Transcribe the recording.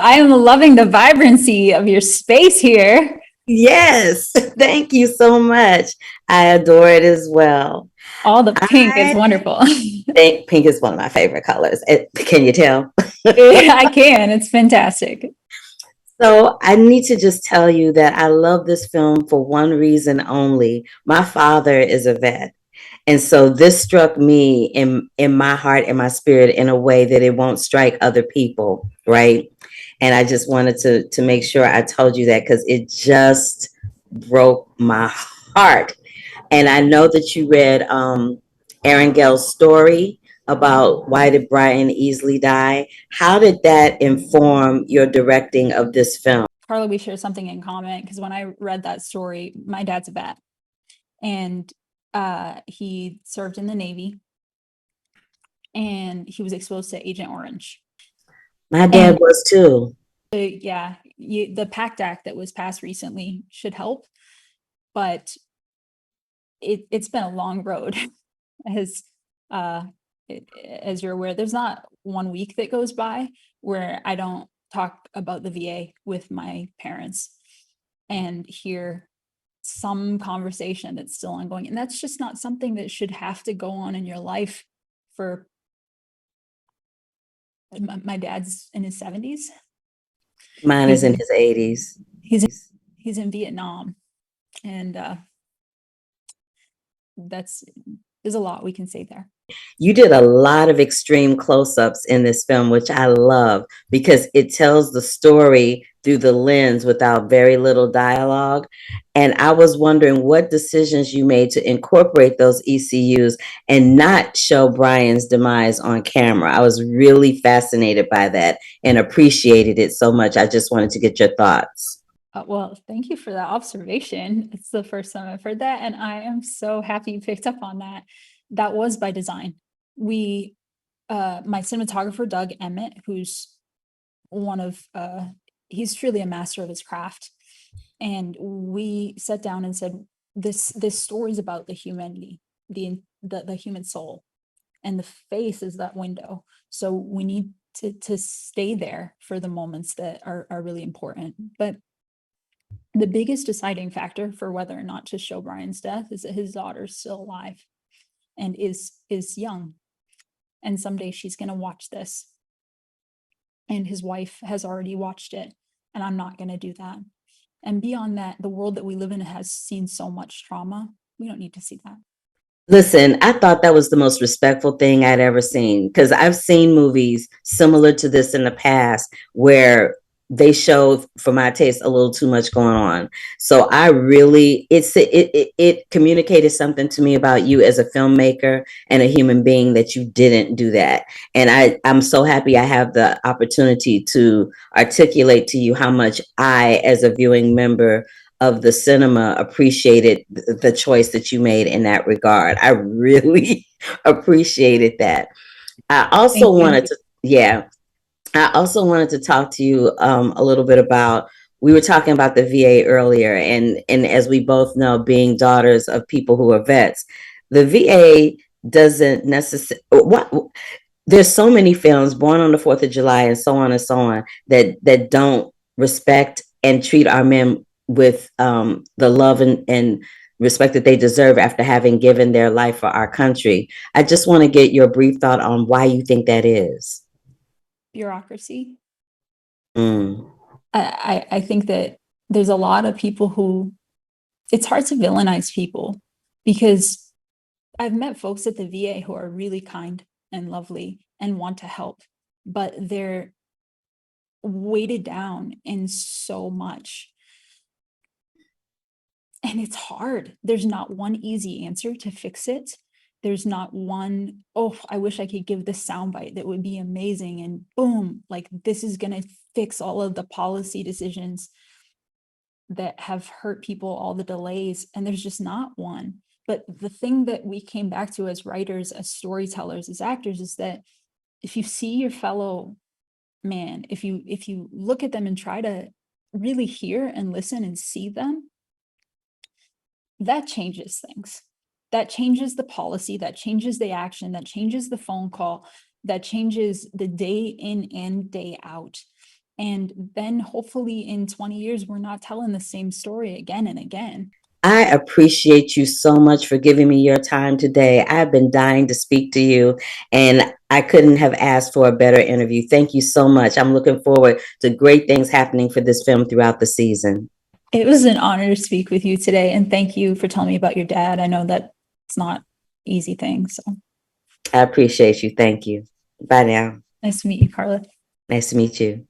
I am loving the vibrancy of your space here. Yes, thank you so much. I adore it as well. All the pink is I wonderful. think pink is one of my favorite colors. Can you tell? I can. It's fantastic. So I need to just tell you that I love this film for one reason only. My father is a vet. And so this struck me in my heart and my spirit in a way that it won't strike other people, right? And I just wanted to make sure I told you that because it just broke my heart. And I know that you read Aaron Gell's story about why did Brown-Easley die. How did that inform your directing of this film? Carla, we share something in common because when I read that story, my dad's a vet and he served in the Navy and he was exposed to Agent Orange. My dad And was too. yeah, the PACT Act that was passed recently should help, but it's been a long road. as uh, as you're aware, there's not 1 week that goes by where I don't talk about the VA with my parents and hear some conversation that's still ongoing. And that's just not something that should have to go on in your life for my dad's in his 70s. Mine is He's in in his 80s. he's in Vietnam. And there's a lot we can say there. You did a lot of extreme close-ups in this film, which I love because it tells the story through the lens without very little dialogue. And I was wondering what decisions you made to incorporate those ECUs and not show Brian's demise on camera. I was really fascinated by that and appreciated it so much. I just wanted to get your thoughts. Well, thank you for that observation. It's the first time I've heard that, and I am so happy you picked up on that. That was by design. We, my cinematographer, Doug Emmett, who's one of, he's truly a master of his craft. And we sat down and said, this story is about the humanity, the human soul, and the face is that window. So we need to stay there for the moments that are really important. But the biggest deciding factor for whether or not to show Brian's death is that his daughter's still alive and is young. And someday she's going to watch this. And his wife has already watched it. And I'm not going to do that. And beyond that, the world that we live in has seen so much trauma. We don't need to see that. Listen, I thought that was the most respectful thing I'd ever seen because I've seen movies similar to this in the past where they show, for my taste, a little too much going on. So I really, it communicated something to me about you as a filmmaker and a human being that you didn't do that. And I'm so happy I have the opportunity to articulate to you how much I, as a viewing member of the cinema, appreciated the choice that you made in that regard. I really appreciated that. I Thank also you. wanted to, yeah, I also wanted to talk to you a little bit about. We were talking about the VA earlier, and as we both know, being daughters of people who are vets, the VA doesn't necessarily. What there's so many films, Born on the 4th of July, and so on and so on, that don't respect and treat our men with the love and respect that they deserve after having given their life for our country. I just want to get your brief thought on why you think that is. Bureaucracy. Mm. I think that there's a lot of people who, it's hard to villainize people because I've met folks at the VA who are really kind and lovely and want to help, but they're weighted down in so much. And it's hard. There's not one easy answer to fix it. There's not one, oh, I wish I could give this soundbite that would be amazing. And boom, like this is going to fix all of the policy decisions that have hurt people, all the delays. And there's just not one. But the thing that we came back to as writers, as storytellers, as actors, is that if you see your fellow man, if you look at them and try to really hear and listen and see them, that changes things. That changes the policy, that changes the action, that changes the phone call, that changes the day in and day out. And then hopefully in 20 years, we're not telling the same story again and again. I appreciate you so much for giving me your time today. I've been dying to speak to you, and I couldn't have asked for a better interview. Thank you so much. I'm looking forward to great things happening for this film throughout the season. It was an honor to speak with you today, and thank you for telling me about your dad. I know that it's not easy thing, so. I appreciate you. Thank you. Bye now. Nice to meet you, Carla. Nice to meet you.